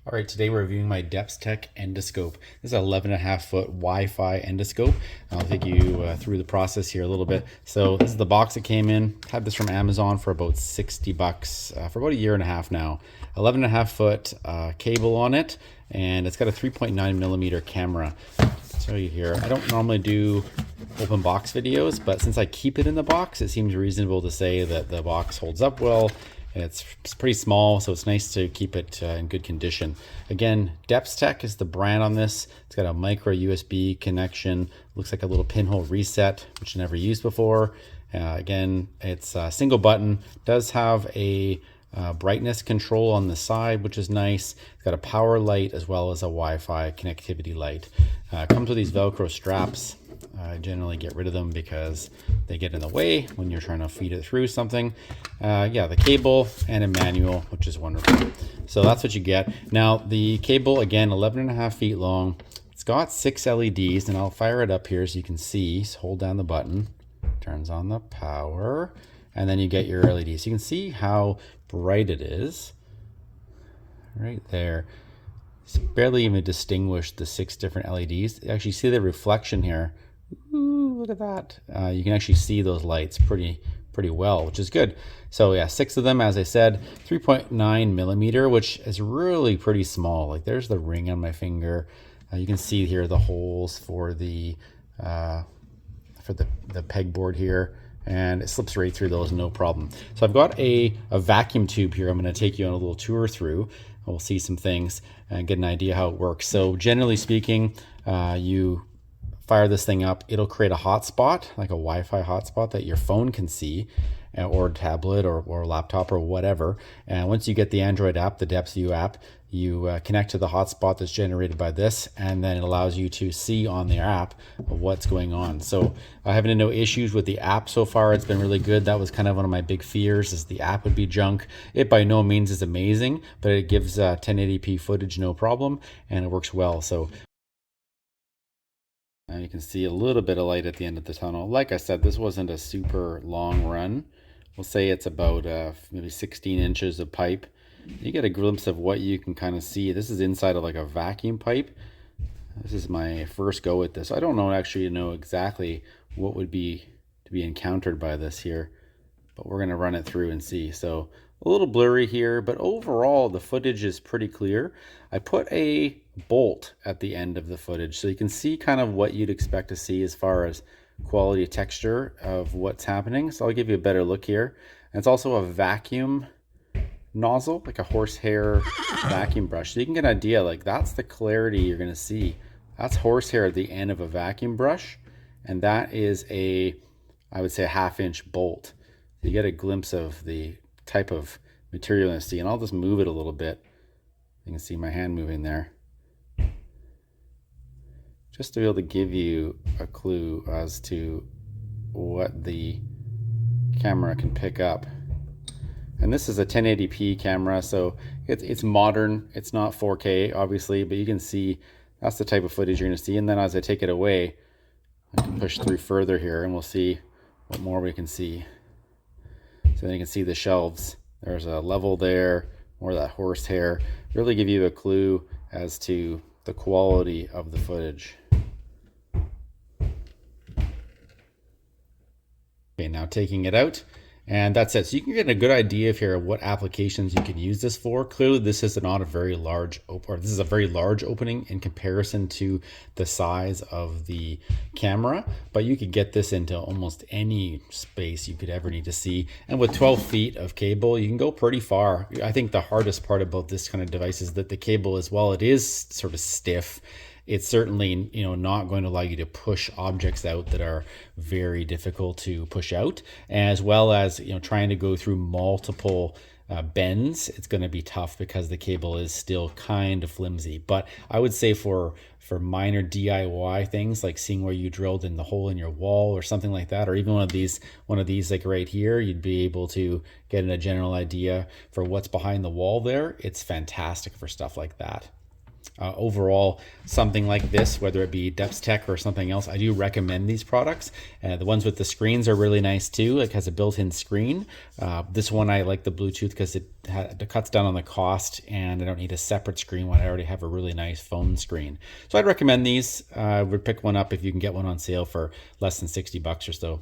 All right, today we're reviewing my DepsTech Endoscope. This is an 11.5-foot Wi-Fi endoscope. I'll take you through the process here a little bit. So this is the box it came in. Had this from Amazon for about 60 bucks for about a year and a half now. 11.5-foot cable on it, and it's got a 3.9 millimeter camera. I'll show you here. I don't normally do open box videos, but since I keep it in the box, it seems reasonable to say that the box holds up well. It's pretty small, so it's nice to keep it in good condition. Again, DepsTech is the brand on this. It's got a micro USB connection. Looks like a little pinhole reset, which I never used before. Again, it's a single button. Does have a brightness control on the side, which is nice. It's got a power light as well as a Wi-Fi connectivity light. Comes with these Velcro straps. I generally get rid of them because they get in the way when you're trying to feed it through something. Yeah, the cable and a manual, which is wonderful. So that's what you get. Now the cable, again, 11.5 feet long. It's got 6 LEDs, and I'll fire it up here so you can see. So hold down the button, turns on the power, and then you get your LEDs. You can see how bright it is right there. It's barely even distinguish the 6 different LEDs. You actually see the reflection here. Ooh, look at that. You can actually see those lights pretty well, which is good. So yeah, 6 of them, as I said, 3.9 millimeter, which is really pretty small. Like there's the ring on my finger. You can see here the holes for the pegboard here, and it slips right through those, no problem. So I've got a vacuum tube here. I'm going to take you on a little tour through. We'll see some things and get an idea how it works. So generally speaking, you fire this thing up, it'll create a hotspot, like a Wi-Fi hotspot that your phone can see, or tablet or laptop or whatever. And once you get the Android app, the DepsView app, you connect to the hotspot that's generated by this, and then it allows you to see on the app what's going on. So I haven't had no issues with the app so far. It's been really good. That was kind of one of my big fears, is the app would be junk. It by no means is amazing, but it gives 1080p footage no problem, and it works well. So now you can see a little bit of light at the end of the tunnel. Like I said, this wasn't a super long run. We'll say it's about maybe 16 inches of pipe. You get a glimpse of what you can kind of see. This is inside of like a vacuum pipe. This is my first go at this. I don't know exactly what would be to be encountered by this here, but we're going to run it through and see. So a little blurry here, but overall the footage is pretty clear. I put a bolt at the end of the footage so you can see kind of what you'd expect to see as far as quality texture of what's happening. So I'll give you a better look here. And it's also a vacuum nozzle, like a horsehair vacuum brush. So you can get an idea, like that's the clarity you're going to see. That's horsehair at the end of a vacuum brush, and that is I would say a 1/2 inch bolt. You get a glimpse of the type of material you see, and I'll just move it a little bit. You can see my hand moving there, just to be able to give you a clue as to what the camera can pick up. And this is a 1080p camera, so it's modern. It's not 4K, obviously, but you can see that's the type of footage you're going to see. And then as I take it away, I can push through further here, and we'll see what more we can see. So then you can see the shelves. There's a level there, more of that horsehair. Really give you a clue as to the quality of the footage. Okay, now taking it out, and that's it. So you can get a good idea here of what applications you can use this for. Clearly this is not a very large, or this is a very large opening in comparison to the size of the camera, but you could get this into almost any space you could ever need to see. And with 12 feet of cable, you can go pretty far. I think the hardest part about this kind of device is that the cable, as well, it is sort of stiff. It's certainly, not going to allow you to push objects out that are very difficult to push out, as well as, trying to go through multiple bends. It's going to be tough because the cable is still kind of flimsy. But I would say for minor DIY things, like seeing where you drilled in the hole in your wall or something like that, or even one of these like right here, you'd be able to get a general idea for what's behind the wall there. It's fantastic for stuff like that. Overall, something like this, whether it be DepsTech or something else, I do recommend these products. The ones with the screens are really nice too. It has a built-in screen. This one I like the Bluetooth because it cuts down on the cost, and I don't need a separate screen when I already have a really nice phone screen. So I'd recommend these. I would pick one up if you can get one on sale for less than $60 or so.